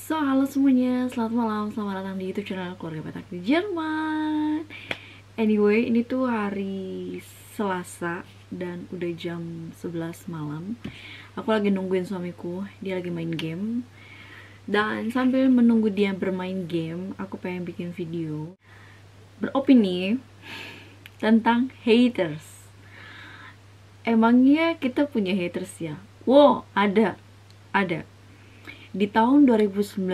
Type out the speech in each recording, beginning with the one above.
Halo semuanya, selamat malam, selamat datang di YouTube channel Keluarga Petak di Jerman. Anyway, ini tuh hari Selasa dan udah jam 11 malam. Aku lagi nungguin suamiku, dia lagi main game. Dan sambil menunggu dia bermain game, aku pengen bikin video beropini tentang haters. Emangnya kita punya haters ya? Wow, ada. Di tahun 2019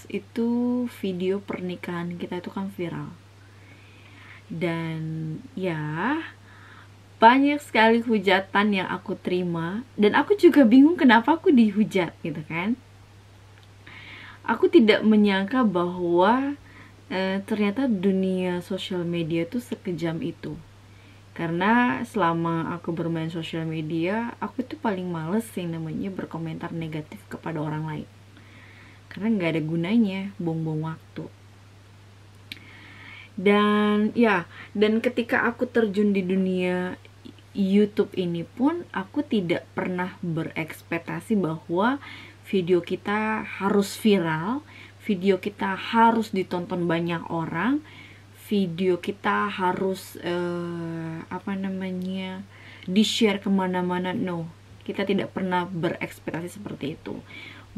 itu video pernikahan kita itu kan viral. Dan ya, banyak sekali hujatan yang aku terima dan aku juga bingung kenapa aku dihujat gitu kan. Aku tidak menyangka bahwa ternyata dunia sosial media itu sekejam itu. Karena selama aku bermain sosial media, aku tuh paling males yang namanya berkomentar negatif kepada orang lain. Karena nggak ada gunanya, buang-buang waktu. Dan ketika aku terjun di dunia YouTube ini pun, aku tidak pernah berekspektasi bahwa video kita harus viral, video kita harus ditonton banyak orang, video kita harus di-share kemana-mana. No, kita tidak pernah berekspektasi seperti itu.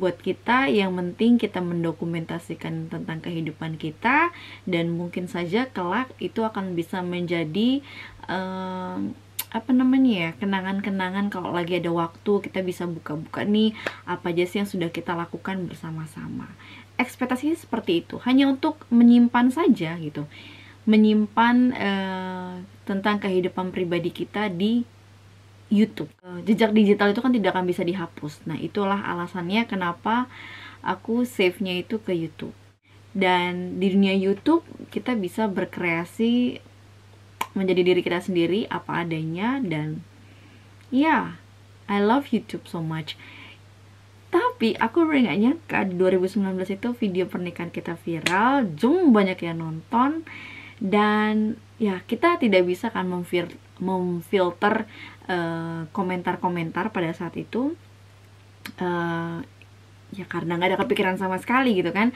Buat kita yang penting kita mendokumentasikan tentang kehidupan kita, dan mungkin saja kelak itu akan bisa menjadi kenangan-kenangan. Kalau lagi ada waktu kita bisa buka-buka nih apa aja sih yang sudah kita lakukan bersama-sama. Ekspektasinya seperti itu, hanya untuk menyimpan saja gitu, menyimpan tentang kehidupan pribadi kita di YouTube. Jejak digital itu kan tidak akan bisa dihapus. Nah, itulah alasannya kenapa aku save-nya itu ke YouTube. Dan di dunia YouTube kita bisa berkreasi menjadi diri kita sendiri apa adanya. Dan I love YouTube so much. Tapi aku bener gak nyangka di 2019 itu video pernikahan kita viral, banyak yang nonton. Dan ya, kita tidak bisa kan memfilter komentar-komentar pada saat itu, ya karena nggak ada kepikiran sama sekali gitu kan.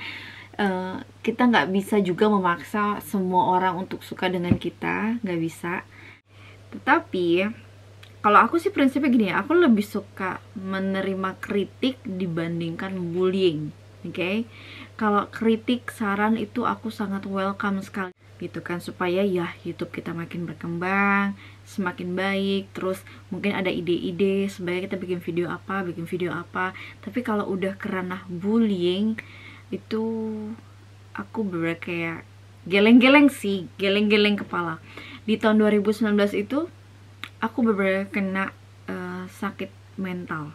Kita nggak bisa juga memaksa semua orang untuk suka dengan kita, nggak bisa. Tetapi kalau aku sih prinsipnya gini ya, aku lebih suka menerima kritik dibandingkan bullying. Oke? Kalau kritik, saran itu aku sangat welcome sekali gitu kan, supaya ya YouTube kita makin berkembang, semakin baik. Terus mungkin ada ide-ide sebaiknya kita bikin video apa. Tapi kalau udah ke ranah bullying itu aku bener kayak geleng-geleng kepala. Di tahun 2019 itu aku bener kena sakit mental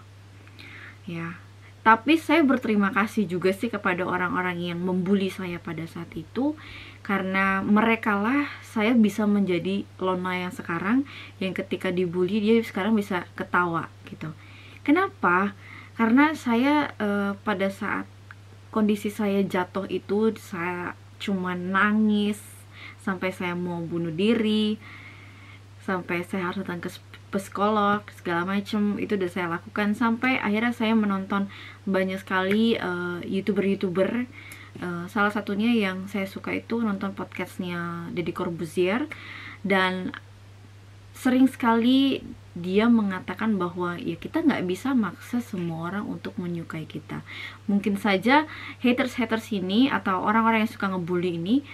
ya. Tapi saya berterima kasih juga sih kepada orang-orang yang membuli saya pada saat itu, karena merekalah saya bisa menjadi Lona yang sekarang, yang ketika dibully dia sekarang bisa ketawa gitu. Kenapa? Karena saya pada saat kondisi saya jatuh itu, saya cuma nangis sampai saya mau bunuh diri, sampai saya harus datang ke psikolog segala macem. Itu udah saya lakukan sampai akhirnya saya menonton banyak sekali youtuber. Salah satunya yang saya suka itu nonton podcastnya Deddy Corbuzier, dan sering sekali dia mengatakan bahwa ya kita nggak bisa maksa semua orang untuk menyukai kita. Mungkin saja haters ini atau orang-orang yang suka ngebully ini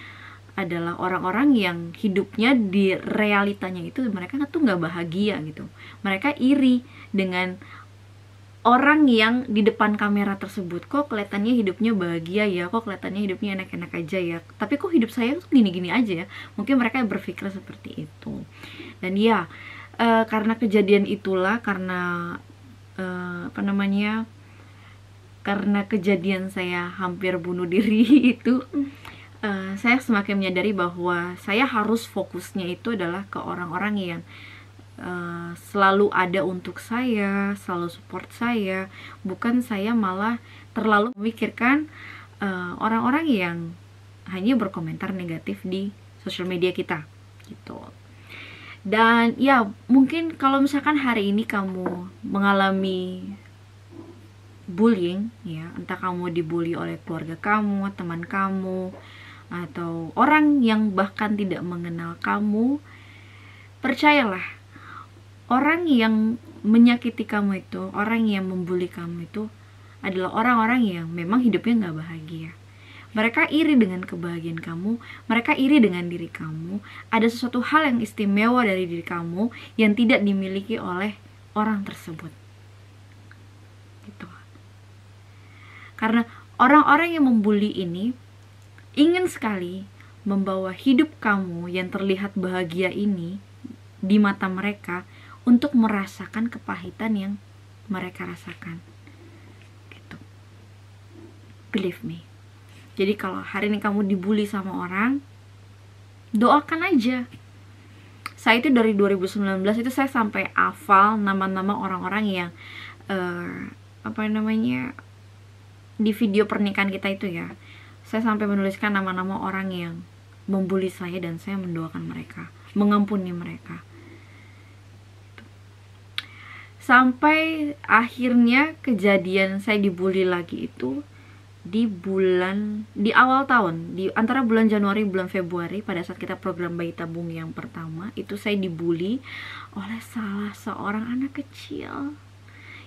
adalah orang-orang yang hidupnya di realitanya itu mereka tuh nggak bahagia gitu. Mereka iri dengan orang yang di depan kamera tersebut. Kok kelihatannya hidupnya bahagia ya, kok kelihatannya hidupnya enak-enak aja ya, tapi kok hidup saya tuh gini-gini aja ya. Mungkin mereka berpikir seperti itu. Dan karena kejadian itulah, karena karena kejadian saya hampir bunuh diri itu, saya semakin menyadari bahwa saya harus fokusnya itu adalah ke orang-orang yang selalu ada untuk saya, selalu support saya. Bukan saya malah terlalu memikirkan orang-orang yang hanya berkomentar negatif di sosial media kita gitu. Dan ya, mungkin kalau misalkan hari ini kamu mengalami bullying, ya, entah kamu dibully oleh keluarga kamu, teman kamu, atau orang yang bahkan tidak mengenal kamu, percayalah, orang yang menyakiti kamu itu, orang yang membuli kamu itu adalah orang-orang yang memang hidupnya gak bahagia. Mereka iri dengan kebahagiaan kamu, mereka iri dengan diri kamu. Ada sesuatu hal yang istimewa dari diri kamu yang tidak dimiliki oleh orang tersebut. Gitu. Karena orang-orang yang membuli ini ingin sekali membawa hidup kamu yang terlihat bahagia ini di mata mereka untuk merasakan kepahitan yang mereka rasakan. Gitu. Believe me. Jadi kalau hari ini kamu dibully sama orang, doakan aja. Saya itu dari 2019 itu saya sampai hafal nama-nama orang-orang yang di video pernikahan kita itu ya. Saya sampai menuliskan nama-nama orang yang membuli saya dan saya mendoakan mereka, mengampuni mereka. Sampai akhirnya kejadian saya dibully lagi itu di awal tahun, di antara bulan Januari bulan Februari, pada saat kita program bayi tabung yang pertama, itu saya dibully oleh salah seorang anak kecil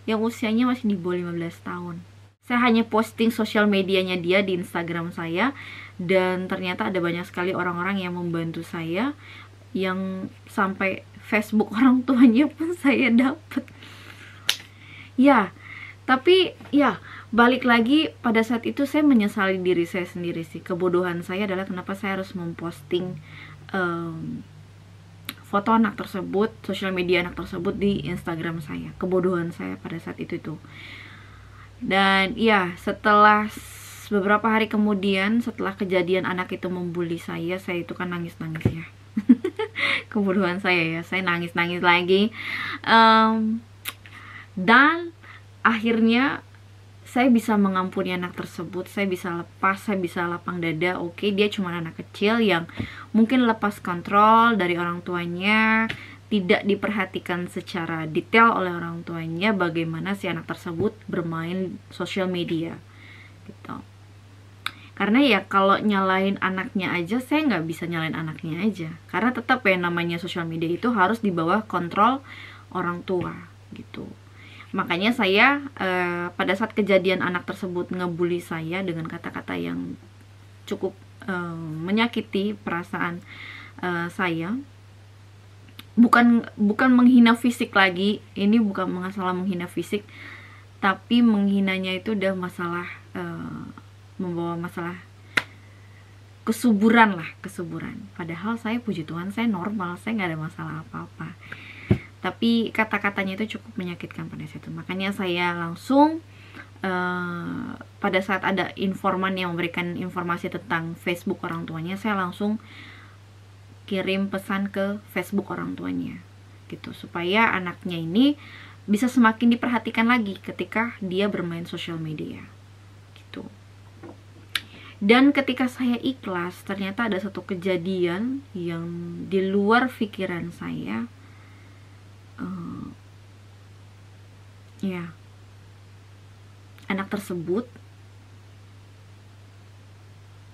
yang usianya masih di bawah 15 tahun. Saya hanya posting sosial medianya dia di Instagram saya, dan ternyata ada banyak sekali orang-orang yang membantu saya, yang sampai Facebook orang tuanya pun saya dapat. Ya, tapi ya balik lagi, pada saat itu saya menyesali diri saya sendiri sih. Kebodohan saya adalah kenapa saya harus memposting foto anak tersebut, sosial media anak tersebut di Instagram saya. Kebodohan saya pada saat itu tuh. Dan ya, setelah beberapa hari kemudian, setelah kejadian anak itu membuli saya itu kan nangis-nangis ya. Kebodohan saya nangis-nangis lagi. Dan akhirnya saya bisa mengampuni anak tersebut, saya bisa lepas, saya bisa lapang dada. Oke, dia cuma anak kecil yang mungkin lepas kontrol dari orang tuanya, tidak diperhatikan secara detail oleh orang tuanya bagaimana si anak tersebut bermain sosial media gitu. Karena ya kalau nyalain anaknya aja, saya nggak bisa nyalain anaknya aja, karena tetap ya namanya sosial media itu harus di bawah kontrol orang tua gitu. Makanya saya pada saat kejadian anak tersebut ngebully saya dengan kata-kata yang cukup menyakiti perasaan saya, bukan menghina fisik lagi, ini bukan masalah menghina fisik, tapi menghinanya itu udah masalah membawa masalah kesuburan. Padahal saya, puji Tuhan, saya normal, saya nggak ada masalah apa-apa. Tapi kata-katanya itu cukup menyakitkan pada saat itu. Makanya saya langsung pada saat ada informan yang memberikan informasi tentang Facebook orang tuanya, saya langsung kirim pesan ke Facebook orang tuanya gitu, supaya anaknya ini bisa semakin diperhatikan lagi ketika dia bermain sosial media gitu. Dan ketika saya ikhlas, ternyata ada satu kejadian yang di luar pikiran saya. Ya, anak tersebut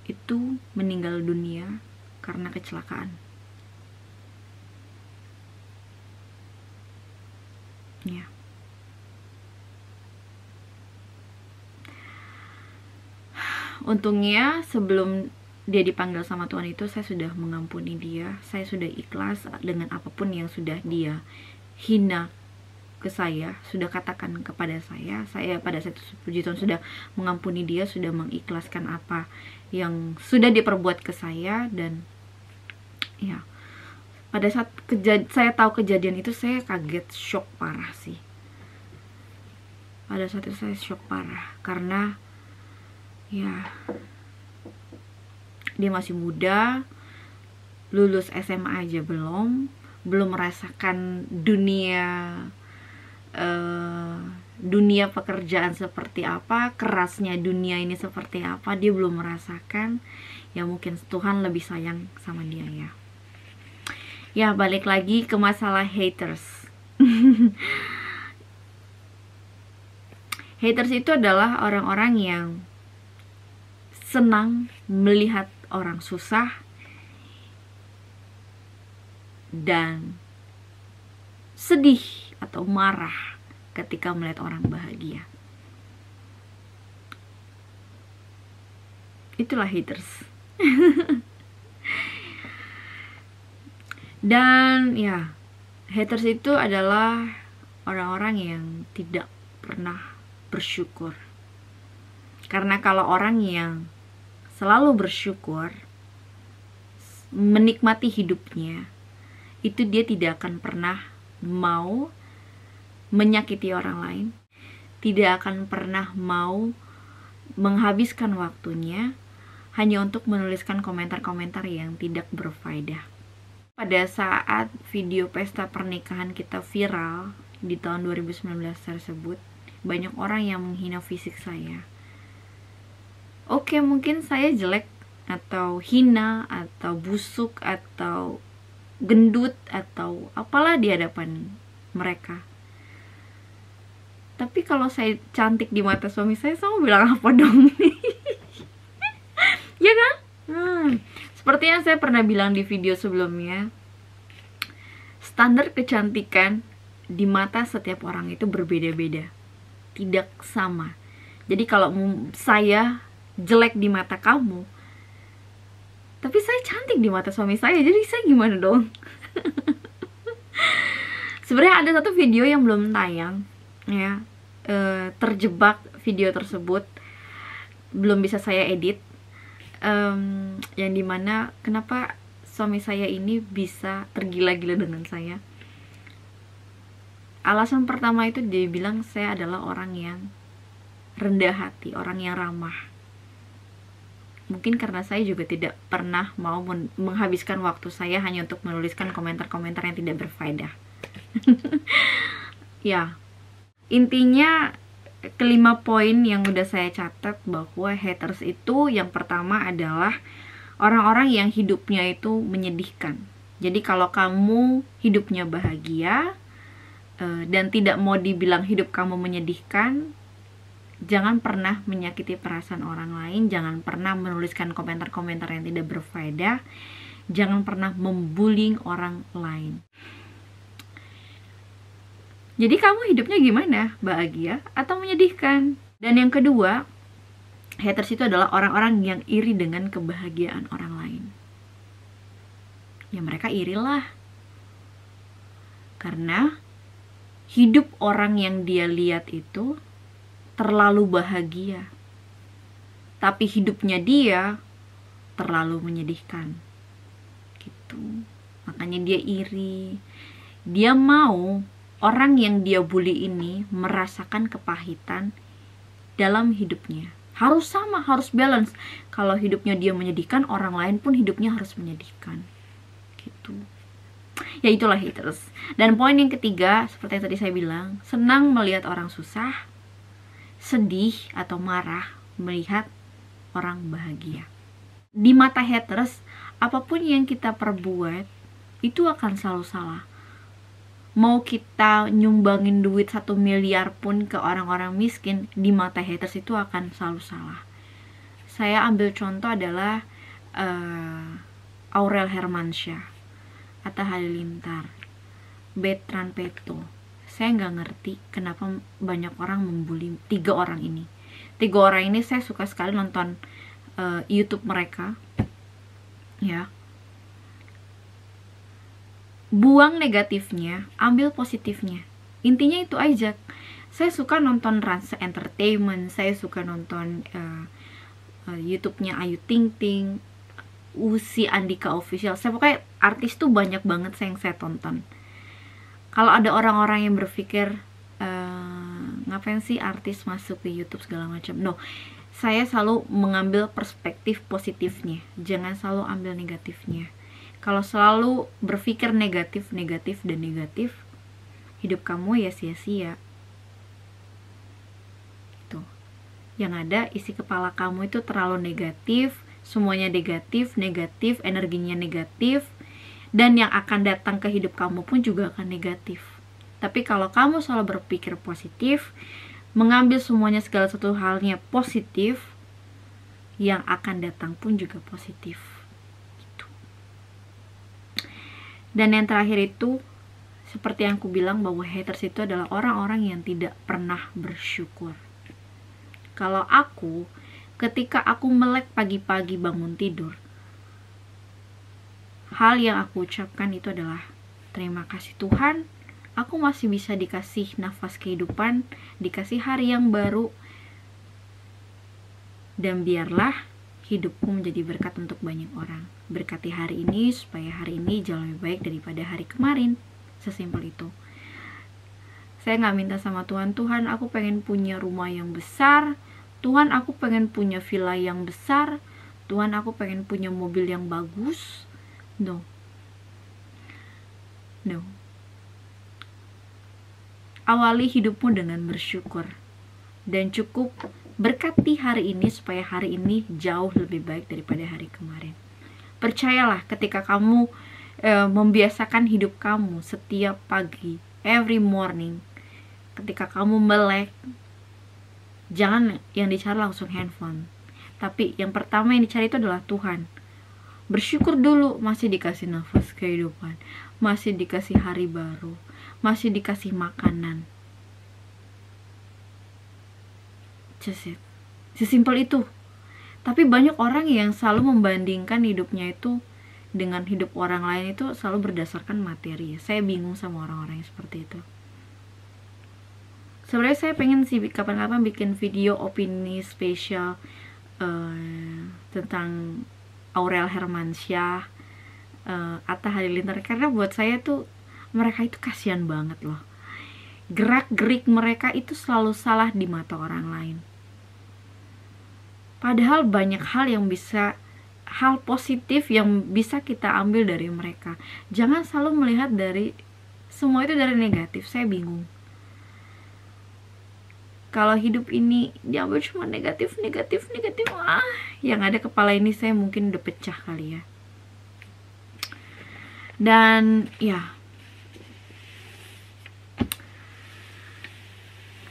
itu meninggal dunia karena kecelakaan. Ya. Untungnya sebelum dia dipanggil sama Tuhan itu, saya sudah mengampuni dia, saya sudah ikhlas dengan apapun yang sudah dia hina ke saya, sudah katakan kepada saya pada saat itu, puji Tuhan, sudah mengampuni dia, sudah mengikhlaskan apa yang sudah diperbuat ke saya. Dan ya, pada saat saya tahu kejadian itu, saya kaget, shock parah sih. Pada saat itu saya shock parah, karena ya, dia masih muda, lulus SMA aja belum merasakan dunia pekerjaan seperti apa, kerasnya dunia ini seperti apa, dia belum merasakan. Ya mungkin Tuhan lebih sayang sama dia ya. Ya, balik lagi ke masalah haters. Haters itu adalah orang-orang yang senang melihat orang susah dan sedih atau marah ketika melihat orang bahagia. Itulah haters. Dan ya, haters itu adalah orang-orang yang tidak pernah bersyukur. Karena kalau orang yang selalu bersyukur, menikmati hidupnya, itu dia tidak akan pernah mau menyakiti orang lain, tidak akan pernah mau menghabiskan waktunya hanya untuk menuliskan komentar-komentar yang tidak berfaedah. Pada saat video pesta pernikahan kita viral di tahun 2019 tersebut, banyak orang yang menghina fisik saya. Oke, mungkin saya jelek atau hina atau busuk atau gendut atau apalah di hadapan mereka. Tapi kalau saya cantik di mata suami saya bilang apa dong? Ya kan? Seperti yang saya pernah bilang di video sebelumnya, standar kecantikan di mata setiap orang itu berbeda-beda, tidak sama. Jadi kalau saya jelek di mata kamu, tapi saya cantik di mata suami saya, jadi saya gimana dong? Sebenarnya ada satu video yang belum tayang, ya, terjebak video tersebut, belum bisa saya edit, yang dimana kenapa suami saya ini bisa tergila-gila dengan saya. Alasan pertama itu dia bilang saya adalah orang yang rendah hati, orang yang ramah. Mungkin karena saya juga tidak pernah mau menghabiskan waktu saya hanya untuk menuliskan komentar-komentar yang tidak berfaedah. Ya, intinya kelima poin yang udah saya catat bahwa haters itu yang pertama adalah orang-orang yang hidupnya itu menyedihkan. Jadi kalau kamu hidupnya bahagia dan tidak mau dibilang hidup kamu menyedihkan, jangan pernah menyakiti perasaan orang lain, jangan pernah menuliskan komentar-komentar yang tidak berfaedah, jangan pernah membullying orang lain. Jadi kamu hidupnya gimana? Bahagia atau menyedihkan? Dan yang kedua, haters itu adalah orang-orang yang iri dengan kebahagiaan orang lain. Ya mereka irilah. Karena hidup orang yang dia lihat itu terlalu bahagia, tapi hidupnya dia terlalu menyedihkan. Gitu. Makanya dia iri. Dia mau orang yang dia bully ini merasakan kepahitan dalam hidupnya. Harus sama, harus balance. Kalau hidupnya dia menyedihkan, orang lain pun hidupnya harus menyedihkan. Gitu. Ya itulah haters. Dan poin yang ketiga, seperti yang tadi saya bilang, senang melihat orang susah, sedih atau marah melihat orang bahagia. Di mata haters, apapun yang kita perbuat itu akan selalu salah. Mau kita nyumbangin duit 1 miliar pun ke orang-orang miskin, di mata haters itu akan selalu salah. Saya ambil contoh adalah Aurel Hermansyah, Atta Halilintar, Bertrand Peto. Saya nggak ngerti kenapa banyak orang membuli 3 orang ini. 3 orang ini saya suka sekali nonton YouTube mereka, ya. Buang negatifnya, ambil positifnya. Intinya itu aja. Saya suka nonton Rans Entertainment, saya suka nonton YouTube-nya Ayu Ting Ting, Usi Andika Official. Saya pokoknya artis tuh banyak banget yang saya tonton. Kalau ada orang-orang yang berpikir ngapain sih artis masuk ke YouTube segala macam, no, saya selalu mengambil perspektif positifnya, jangan selalu ambil negatifnya. Kalau selalu berpikir negatif, hidup kamu ya sia-sia. Tuh. Yang ada isi kepala kamu itu terlalu negatif, semuanya negatif, energinya negatif, dan yang akan datang ke hidup kamu pun juga akan negatif. Tapi kalau kamu selalu berpikir positif, mengambil semuanya segala satu halnya positif, yang akan datang pun juga positif. Gitu. Dan yang terakhir itu, seperti yang aku bilang, bahwa haters itu adalah orang-orang yang tidak pernah bersyukur. Kalau aku, ketika aku melek pagi-pagi bangun tidur, hal yang aku ucapkan itu adalah terima kasih Tuhan, aku masih bisa dikasih nafas kehidupan, dikasih hari yang baru, dan biarlah hidupku menjadi berkat untuk banyak orang. Berkati hari ini supaya hari ini jauh lebih baik daripada hari kemarin. Sesimpel itu. Saya gak minta sama Tuhan, Tuhan aku pengen punya rumah yang besar, Tuhan aku pengen punya villa yang besar, Tuhan aku pengen punya mobil yang bagus. No. Awali hidupmu dengan bersyukur, dan cukup berkati hari ini supaya hari ini jauh lebih baik daripada hari kemarin. Percayalah, ketika kamu membiasakan hidup kamu setiap pagi, every morning, ketika kamu melek, jangan yang dicari langsung handphone, tapi yang pertama yang dicari itu adalah Tuhan. Bersyukur dulu masih dikasih nafas kehidupan, masih dikasih hari baru, masih dikasih makanan. Just it. Sesimpel itu. Tapi banyak orang yang selalu membandingkan hidupnya itu dengan hidup orang lain, itu selalu berdasarkan materi. Saya bingung sama orang-orang yang seperti itu. Sebenarnya saya pengen sih kapan-kapan bikin video opini spesial tentang Aurel Hermansyah, Atta Halilintar, karena buat saya tuh mereka itu kasihan banget loh. Gerak-gerik mereka itu selalu salah di mata orang lain. Padahal banyak hal positif yang bisa kita ambil dari mereka. Jangan selalu melihat dari semua itu dari negatif. Saya bingung. Kalau hidup ini diambil cuma negatif, yang ada kepala ini saya mungkin udah pecah kali ya. Dan ya,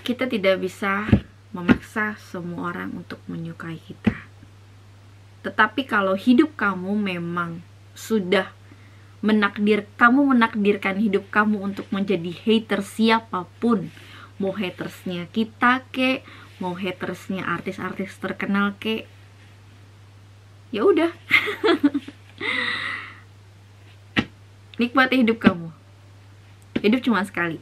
kita tidak bisa memaksa semua orang untuk menyukai kita. Tetapi kalau hidup kamu memang sudah menakdirkan hidup kamu untuk menjadi hater siapapun, mau hatersnya kita ke, mau hatersnya artis-artis terkenal ke, ya udah. Nikmati hidup kamu. Hidup cuma sekali.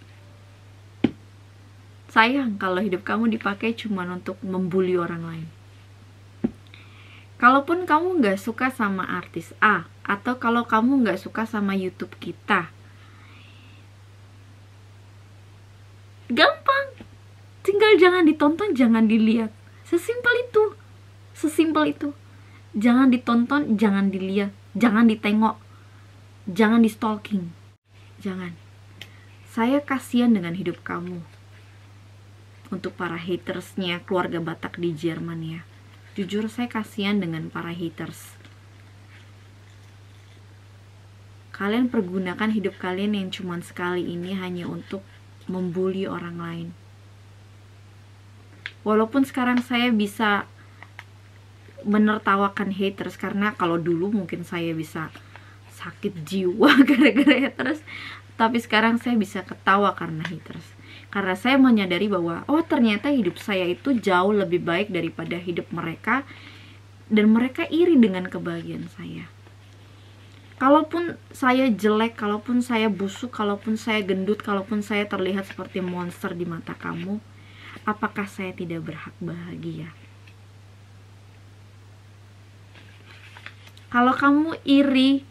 Sayang kalau hidup kamu dipakai cuma untuk membuli orang lain. Kalaupun kamu gak suka sama artis A, atau kalau kamu gak suka sama YouTube kita, gampang, tinggal jangan ditonton, jangan dilihat. Sesimpel itu. Jangan ditonton, jangan dilihat, jangan ditengok, jangan di stalking. Jangan. Saya kasihan dengan hidup kamu. Untuk para hatersnya keluarga Batak di Jerman ya, jujur saya kasihan dengan para haters. Kalian pergunakan hidup kalian yang cuma sekali ini hanya untuk membuli orang lain. Walaupun sekarang saya bisa menertawakan haters, karena kalau dulu mungkin saya bisa sakit jiwa gara-gara haters, tapi sekarang saya bisa ketawa karena haters. Karena saya menyadari bahwa ternyata hidup saya itu jauh lebih baik daripada hidup mereka, dan mereka iri dengan kebahagiaan saya. Kalaupun saya jelek, kalaupun saya busuk, kalaupun saya gendut, kalaupun saya terlihat seperti monster di mata kamu, apakah saya tidak berhak bahagia? Kalau kamu iri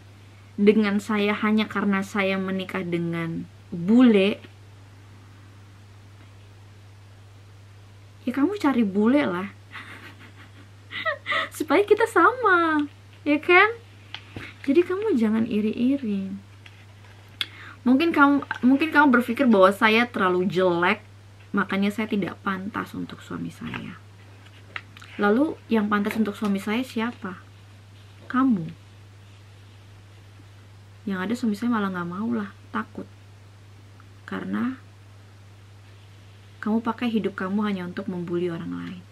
dengan saya hanya karena saya menikah dengan bule, ya kamu cari bule lah. Supaya kita sama, ya kan? Jadi kamu jangan iri-iri. Mungkin kamu berpikir bahwa saya terlalu jelek, makanya saya tidak pantas untuk suami saya. Lalu yang pantas untuk suami saya siapa? Kamu. Yang ada suami saya malah gak mau lah, takut. Karena kamu pakai hidup kamu hanya untuk membuli orang lain.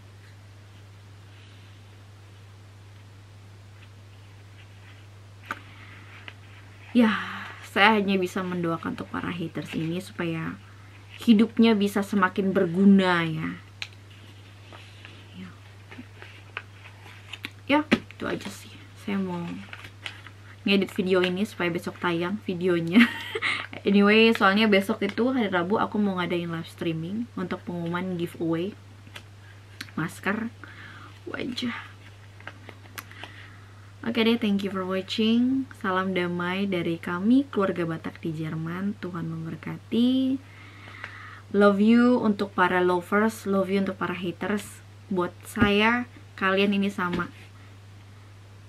Ya, saya hanya bisa mendoakan untuk para haters ini supaya hidupnya bisa semakin berguna ya. Ya, itu aja sih. Saya mau ngedit video ini supaya besok tayang videonya. Anyway, soalnya besok itu hari Rabu aku mau ngadain live streaming untuk pengumuman giveaway masker wajah. Oke deh, thank you for watching. Salam damai dari kami keluarga Batak di Jerman. Tuhan memberkati. Love you untuk para lovers, love you untuk para haters. Buat saya, kalian ini sama.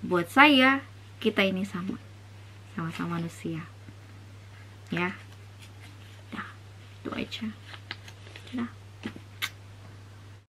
Buat saya, kita ini sama. Sama-sama manusia. Ya. Dah, itu aja. Dah.